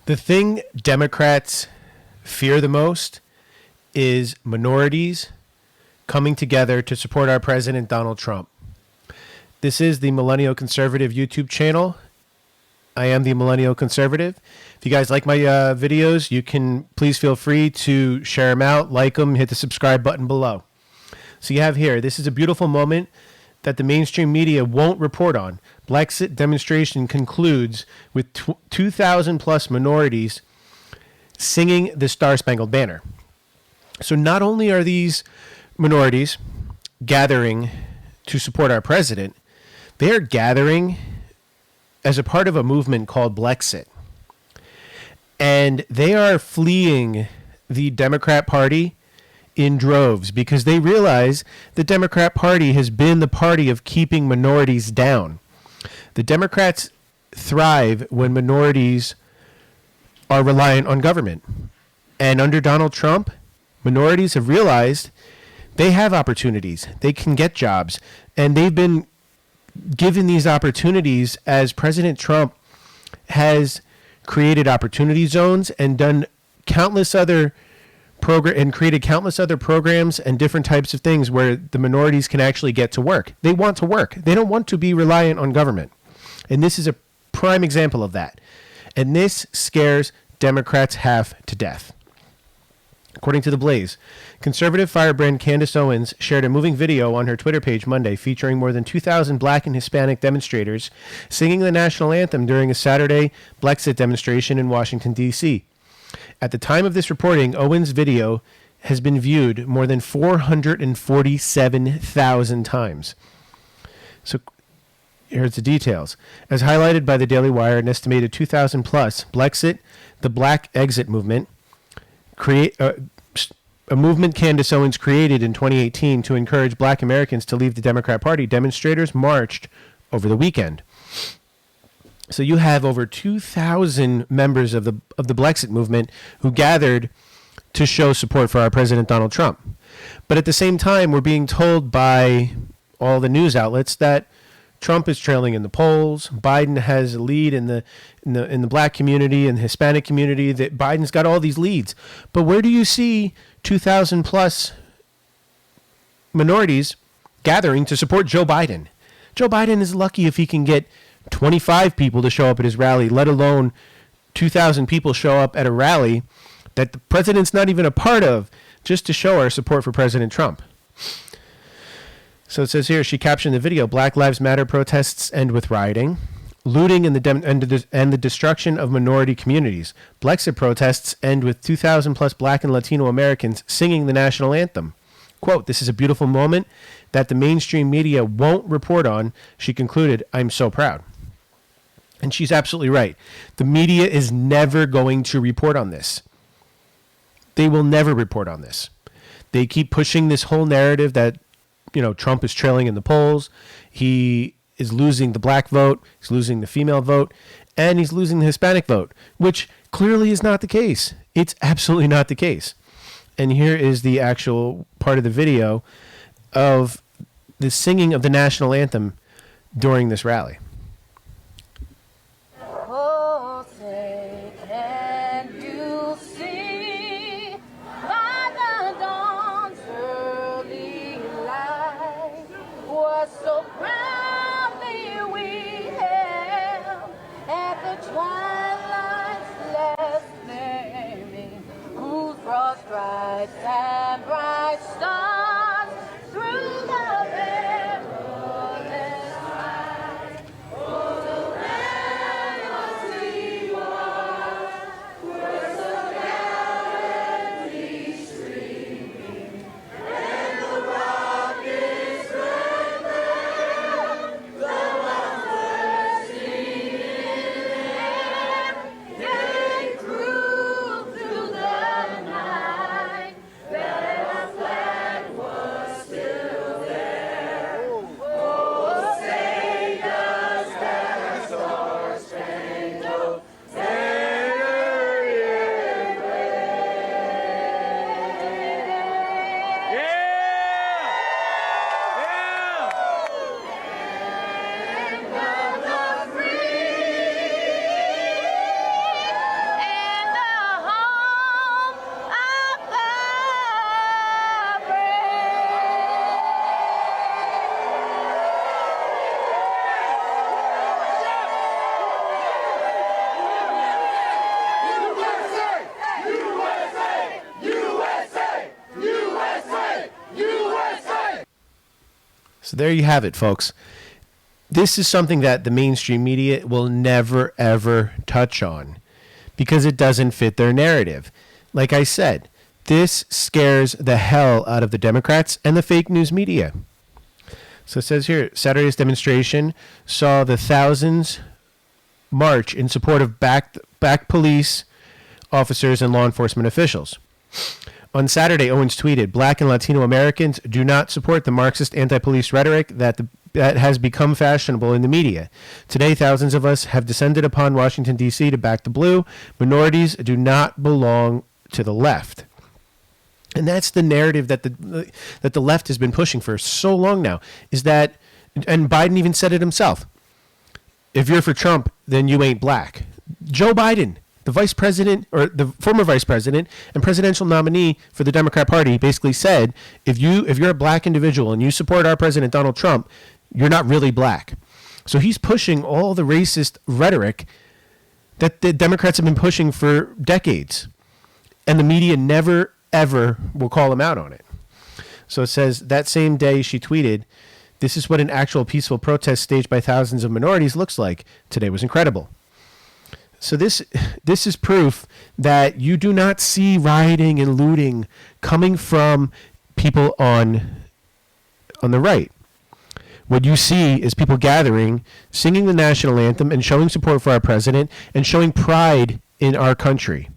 The thing Democrats fear the most is minorities coming together to support our president, Donald Trump. This is the Millennial Conservative YouTube channel. I am the Millennial Conservative. If you guys like my videos, you can please feel free to share them out, like them, hit the subscribe button below. So you have here, this is a beautiful moment that the mainstream media won't report on. Brexit demonstration concludes with 2,000 plus minorities singing the Star-Spangled Banner. So not only are these minorities gathering to support our president, they are gathering as a part of a movement called Brexit. And they are fleeing the Democrat Party in droves because they realize the Democrat Party has been the party of keeping minorities down. The Democrats thrive when minorities are reliant on government. And under Donald Trump, minorities have realized they have opportunities. They can get jobs. And they've been given these opportunities as President Trump has created opportunity zones and done countless other created countless other programs and different types of things where the minorities can actually get to work. They want to work. They don't want to be reliant on government. And this is a prime example of that. And this scares Democrats half to death. According to The Blaze, conservative firebrand Candace Owens shared a moving video on her Twitter page Monday featuring more than 2,000 black and Hispanic demonstrators singing the national anthem during a Saturday Brexit demonstration in Washington, D.C. At the time of this reporting, Owens' video has been viewed more than 447,000 times. So here's the details. As highlighted by the Daily Wire, an estimated 2,000 plus Brexit, the Black Exit movement, a movement Candace Owens created in 2018 to encourage black Americans to leave the Democrat Party. Demonstrators marched over the weekend. So you have over 2,000 members of the Brexit movement who gathered to show support for our president, Donald Trump. But at the same time, we're being told by all the news outlets that Trump is trailing in the polls. Biden has a lead in the black community and the Hispanic community. That Biden's got all these leads. But where do you see 2,000 plus minorities gathering to support Joe Biden? Joe Biden is lucky if he can get 25 people to show up at his rally, let alone 2,000 people show up at a rally that the president's not even a part of, just to show our support for President Trump. So it says here, she captioned the video, Black Lives Matter protests end with rioting, looting and the destruction of minority communities. Brexit protests end with 2,000 plus black and Latino Americans singing the national anthem. Quote, this is a beautiful moment that the mainstream media won't report on. She concluded, I'm so proud. And she's absolutely right. The media is never going to report on this. They will never report on this. They keep pushing this whole narrative that, Trump is trailing in the polls. He is losing the black vote. He's losing the female vote. And he's losing the Hispanic vote, which clearly is not the case. It's absolutely not the case. And here is the actual part of the video of the singing of the national anthem during this rally. Oh, say, can you see by the dawn's early light what so proudly we hailed at the twilight's last gleaming, whose broad stripes and bright stars through the perilous night. Oh, the land was we was, where so gallantly streaming, and the rockets red glare, the ones bursting in air, they grew through the night. So there you have it, folks. This is something that the mainstream media will never, ever touch on because it doesn't fit their narrative. Like I said, this scares the hell out of the Democrats and the fake news media. So it says here, Saturday's demonstration saw the thousands march in support of back police officers and law enforcement officials. On Saturday, Owens tweeted, "Black and Latino Americans do not support the Marxist anti-police rhetoric that has become fashionable in the media. Today, thousands of us have descended upon Washington, D.C. to back the blue. Minorities do not belong to the left." And that's the narrative that the left has been pushing for so long now, is that, and Biden even said it himself, if you're for Trump, then you ain't black. Joe Biden, the vice president, or the former vice president and presidential nominee for the Democrat Party, basically said, if you're a black individual and you support our president Donald Trump, you're not really black. So he's pushing all the racist rhetoric that the Democrats have been pushing for decades, and the media never ever will call him out on it. So it says that same day she tweeted, "This is what an actual peaceful protest staged by thousands of minorities looks like. Today was incredible." So this is proof that you do not see rioting and looting coming from people on the right. What you see is people gathering, singing the national anthem, and showing support for our president and showing pride in our country.